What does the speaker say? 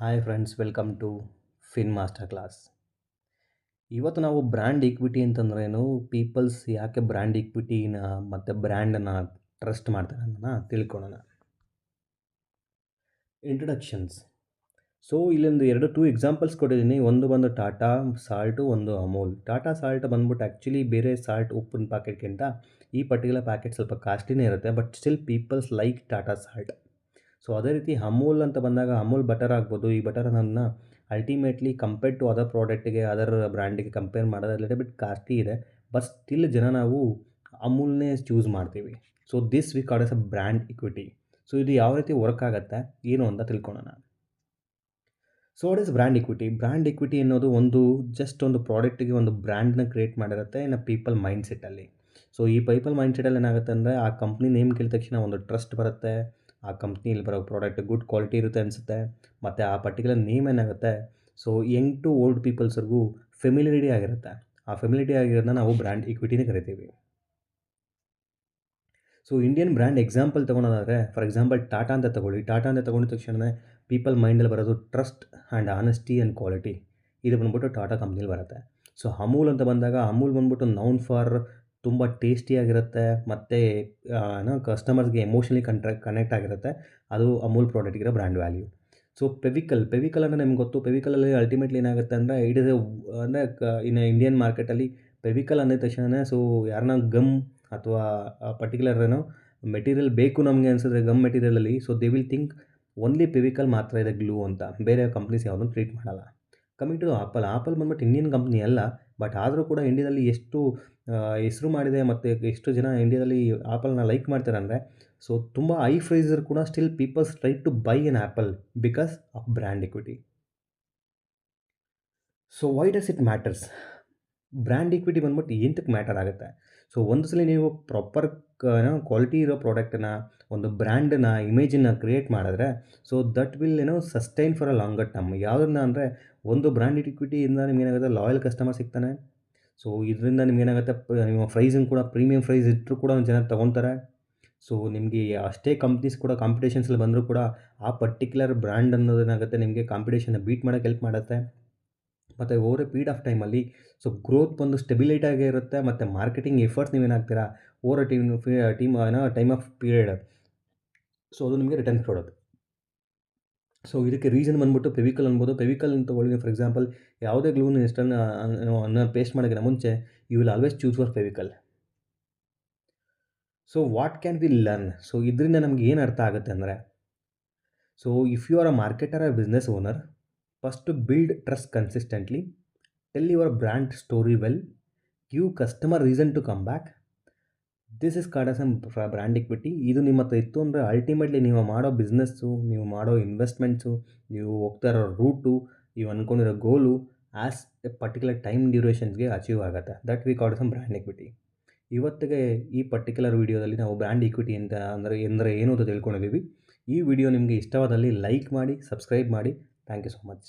Hi friends, welcome to fin master class. ಇವತ್ತು ನಾವು brand equity ಅಂತಂದ್ರೇನು, ಪೀಪಲ್ಸ್ ಯಾಕೆ ಬ್ರ್ಯಾಂಡ್ ಈಕ್ವಿಟಿನ ಮತ್ತು ಬ್ರ್ಯಾಂಡನ್ನು ಟ್ರಸ್ಟ್ ಮಾಡ್ತಾರೆ ಅನ್ನೋಣ ತಿಳ್ಕೊಳ್ಳೋಣ. ಇಂಟ್ರಡಕ್ಷನ್ಸ್. ಸೊ ಇಲ್ಲೊಂದು ಟೂ ಎಕ್ಸಾಂಪಲ್ಸ್ ಕೊಟ್ಟಿದ್ದೀನಿ. ಒಂದು ಬಂದು ಟಾಟಾ ಸಾಲ್ಟು, ಒಂದು ಅಮೂಲ್. ಟಾಟಾ ಸಾಲ್ಟ್ ಬಂದ್ಬಿಟ್ಟು ಆ್ಯಕ್ಚುಲಿ ಬೇರೆ ಸಾಲ್ಟ್ ಉಪ್ಪಿನ ಪ್ಯಾಕೆಟ್ಗಿಂತ ಈ ಪರ್ಟಿಕ್ಯುಲರ್ ಪ್ಯಾಕೆಟ್ ಸ್ವಲ್ಪ ಕಾಸ್ಟ್ಲಿನೇ ಇರುತ್ತೆ, but still peoples like Tata salt. So ಅದೇ ರೀತಿ ಅಮೂಲ್ ಅಂತ ಬಂದಾಗ ಅಮೂಲ್ ಬಟರ್ ಆಗ್ಬೋದು. ಈ ಬಟರನ್ನು ultimately compared to other ಪ್ರಾಡಕ್ಟಿಗೆ, other ಬ್ರ್ಯಾಂಡಿಗೆ ಕಂಪೇರ್ ಮಾಡೋದು ಲಿಟಲ್ ಬಿಟ್ ಕಾಸ್ಟ್ಲಿ ಇದೆ, ಬಟ್ ಸ್ಟಿಲ್ ನಾವು ಅಮೂಲ್ನೇ ಚೂಸ್ ಮಾಡ್ತೀವಿ. So this we call as a brand equity. So ಇದು ಯಾವ ರೀತಿ ವರ್ಕ್ ಆಗುತ್ತೆ ಏನು ಅಂತ ತಿಳ್ಕೊಳ್ಳೋಣ. So what is brand equity? Brand equity ಅನ್ನೋದು ಒಂದು ಪ್ರಾಡಕ್ಟಿಗೆ ಒಂದು ಬ್ರ್ಯಾಂಡ್ನ ಕ್ರಿಯೇಟ್ ಮಾಡಿರುತ್ತೆ ಇನ್ನು ಪೀಪಲ್ ಮೈಂಡ್ಸೆಟ್ಟಲ್ಲಿ. ಸೊ ಈ ಪೀಪಲ್ ಮೈಂಡ್ಸೆಟ್ಟಲ್ಲಿ ಏನಾಗುತ್ತೆ ಅಂದರೆ, ಆ ಕಂಪ್ನಿ ನೇಮ್ ಕೇಳಿದ ತಕ್ಷಣ ಒಂದು ಟ್ರಸ್ಟ್ ಬರುತ್ತೆ. ಆ ಕಂಪ್ನಿಯಲ್ಲಿ ಬರೋ ಪ್ರಾಡಕ್ಟ್ ಗುಡ್ ಕ್ವಾಲಿಟಿ ಇರುತ್ತೆ ಅನಿಸುತ್ತೆ. ಮತ್ತು ಆ ಪರ್ಟಿಕ್ಯುಲರ್ ನೇಮ್ ಏನಾಗುತ್ತೆ, ಸೊ ಯಂಗ್ ಟು ಓಲ್ಡ್ ಪೀಪಲ್ಸ್ವರೆಗೂ ಫೆಮಿಲಿಟಿ ಆಗಿರುತ್ತೆ. ಆ ಫೆಮಿಲಿಟಿ ಆಗಿರೋದನ್ನ ನಾವು ಬ್ರ್ಯಾಂಡ್ ಇಕ್ವಿಟಿನೇ ಕರಿತೀವಿ. ಸೊ ಇಂಡಿಯನ್ ಬ್ರ್ಯಾಂಡ್ ಎಕ್ಸಾಂಪಲ್ ತೊಗೊಳೋದಾದರೆ, ಫಾರ್ ಎಕ್ಸಾಂಪಲ್ ಟಾಟಾ ಅಂತ ತೊಗೊಳ್ಳಿ. ಟಾಟಾ ಅಂತ ತೊಗೊಂಡ ತಕ್ಷಣ ಪೀಪಲ್ ಮೈಂಡಲ್ಲಿ ಬರೋದು trust and honesty and quality. ಇದು ಬಂದ್ಬಿಟ್ಟು ಟಾಟಾ ಕಂಪ್ನಿಲಿ ಬರುತ್ತೆ. ಸೊ ಅಮೂಲ್ ಅಂತ ಬಂದಾಗ, ಅಮೂಲ್ ಬಂದ್ಬಿಟ್ಟು ನೌನ್ ಫಾರ್ ತುಂಬ ಟೇಸ್ಟಿಯಾಗಿರುತ್ತೆ ಮತ್ತು ಕಸ್ಟಮರ್ಸ್ಗೆ ಎಮೋಷನಲಿ ಕನೆಕ್ಟ್ ಆಗಿರುತ್ತೆ. ಅದು ಅಮೂಲ್ ಪ್ರಾಡಕ್ಟ್ಗಿರೋ ಬ್ರ್ಯಾಂಡ್ ವ್ಯಾಲ್ಯೂ. ಸೊ ಪೆವಿಕಲ್ ಅಂದರೆ ನಿಮ್ಗೆ ಗೊತ್ತು. ಪೆವಿಕಲಲ್ಲಿ ಅಲ್ಟಿಮೇಟ್ಲಿ ಏನಾಗುತ್ತೆ ಅಂದರೆ, ಇಟ್ ಇಸ್ ಅಂದರೆ ಇನ್ನು ಇಂಡಿಯನ್ ಮಾರ್ಕೆಟಲ್ಲಿ ಪೆವಿಕಲ್ ಅಂದಿದ ತಕ್ಷಣ ಸೊ ಯಾರನ್ನ ಗಮ್ ಅಥವಾ ಪರ್ಟಿಕ್ಯುಲರ್ ಮೆಟೀರಿಯಲ್ ಬೇಕು ನಮಗೆ ಅನಿಸಿದ್ರೆ ಗಮ್ ಮೆಟೀರಿಯಲಲ್ಲಿ, so they will think only Fevicol ಮಾತ್ರ ಇದೆ ಗ್ಲೂ ಅಂತ. ಬೇರೆ ಕಂಪ್ನೀಸ್ ಯಾವುದನ್ನು ಟ್ರೀಟ್ ಮಾಡಲ್ಲ. ಕಮಿಂಗ್ ಟು ಆಪಲ್ ಬಂದ್ಬಿಟ್ಟು ಇಂಡಿಯನ್ ಕಂಪ್ನಿ ಅಲ್ಲ, ಬಟ್ ಆದರೂ ಕೂಡ ಇಂಡಿಯಾದಲ್ಲಿ ಎಷ್ಟು ಹೆಸರು ಮಾಡಿದೆ ಮತ್ತು ಎಷ್ಟು ಜನ ಇಂಡಿಯಾದಲ್ಲಿ ಆಪಲ್ನ ಲೈಕ್ ಮಾಡ್ತಾರೆ ಅಂದರೆ, ಸೊ ತುಂಬ ಹೈ ಪ್ರೈಸರ್ ಕೂಡ still peoples try to buy an Apple because of brand equity. So why does it matters? Brand equity ಬಂದ್ಬಿಟ್ಟು ಏನಕ್ಕೆ ಮ್ಯಾಟರ್ ಆಗುತ್ತೆ? ಸೊ ಒಂದು ಸಲ ನೀವು ಪ್ರಾಪರ್ ಕ್ವಾಲಿಟಿ ಇರೋ ಪ್ರಾಡಕ್ಟನ್ನು, ಒಂದು ಬ್ರ್ಯಾಂಡನ್ನ, ಇಮೇಜನ್ನು ಕ್ರಿಯೇಟ್ ಮಾಡಿದ್ರೆ, so that will sustain for a longer term. ಯಾವುದನ್ನ ಅಂದರೆ, ಒಂದು ಬ್ರ್ಯಾಂಡ್ ಇಕ್ವಿಟಿಯಿಂದ ನಿಮ್ಗೇನಾಗುತ್ತೆ, ಲಾಯಲ್ ಕಸ್ಟಮರ್ ಸಿಗ್ತಾನೆ. ಸೊ ಇದರಿಂದ ನಿಮ್ಗೇನಾಗುತ್ತೆ, ನಿಮ್ಮ ಪ್ರೈಸಿಂಗ್ ಕೂಡ ಪ್ರೀಮಿಯಂ ಪ್ರೈಸ್ ಇಟ್ಟರು ಕೂಡ ಜನ ತೊಗೊತಾರೆ. ಸೊ ನಿಮಗೆ ಅಷ್ಟೇ ಕಂಪ್ನೀಸ್ ಕೂಡ ಕಾಂಪಿಟೇಷನ್ಸಲ್ಲಿ ಬಂದರೂ ಕೂಡ ಆ ಪರ್ಟಿಕ್ಯುಲರ್ ಬ್ರ್ಯಾಂಡ್ ಅನ್ನೋದೇನಾಗುತ್ತೆ, ನಿಮಗೆ ಕಾಂಪಿಟೇಷನ್ನ ಬೀಟ್ ಮಾಡೋಕ್ಕೆ ಹೆಲ್ಪ್ ಮಾಡುತ್ತೆ. ಮತ್ತು ಓವರ್ ಎ ಪೀರಿಯಡ್ ಆಫ್ ಟೈಮಲ್ಲಿ ಸೊ ಗ್ರೋತ್ ಬಂದು ಸ್ಟೆಬಿಲಿಟಾಗೇ ಇರುತ್ತೆ. ಮತ್ತು ಮಾರ್ಕೆಟಿಂಗ್ ಎಫರ್ಟ್ಸ್ ನೀವೇನಾಗ್ತೀರಾ over time of period, so ಅದು ನಿಮಗೆ ರಿಟರ್ನ್ಸ್ ಕೊಡೋದು. ಸೊ ಇದಕ್ಕೆ ರೀಸನ್ ಬಂದ್ಬಿಟ್ಟು ಪೆವಿಕಲ್ ಅನ್ಬೋದು. ಪೆವಿಕಲ್ ಅಂತ ತೊಗೊಳ್ಳಿ, ಫಾರ್ ಎಕ್ಸಾಂಪಲ್ ಯಾವುದೇ ಗ್ಲೂನ ಅನ್ನ ಪೇಸ್ಟ್ ಮಾಡೋಕ್ಕಿಂತ ಮುಂಚೆ you will always choose for Fevicol. So what can we learn? So ಇದರಿಂದ ನಮ್ಗೆ ಏನು ಅರ್ಥ ಆಗುತ್ತೆ ಅಂದರೆ, so if you are a marketer or business owner, first to build trust consistently, tell your brand story well, give customer reason to come back. This is called as brand equity. ಇದು ನಿಮ್ಮ ಹತ್ರ ಇತ್ತು ಅಂದರೆ ultimately ನೀವು ಮಾಡೋ business, ನೀವು ಮಾಡೋ investments, ನೀವು ಹೋಗ್ತಾ ಇರೋ ರೂಟು, ನೀವು ಅಂದ್ಕೊಂಡಿರೋ goal as a particular time ಡ್ಯೂರೇಷನ್ಸ್ಗೆ ಅಚೀವ್ ಆಗುತ್ತೆ. That we called some brand equity. ಇವತ್ತಿಗೆ ಈ ಪರ್ಟಿಕ್ಯುಲರ್ ವೀಡಿಯೋದಲ್ಲಿ ನಾವು ಬ್ರ್ಯಾಂಡ್ ಇಕ್ವಿಟಿ ಅಂತ ಅಂದರೆ ಏನು ಅಂತ ತಿಳ್ಕೊಂಡಿದ್ದೀವಿ. ಈ ವಿಡಿಯೋ ನಿಮಗೆ ಇಷ್ಟವಾದಲ್ಲಿ ಲೈಕ್ ಮಾಡಿ, ಸಬ್ಸ್ಕ್ರೈಬ್ ಮಾಡಿ. Thank you so much.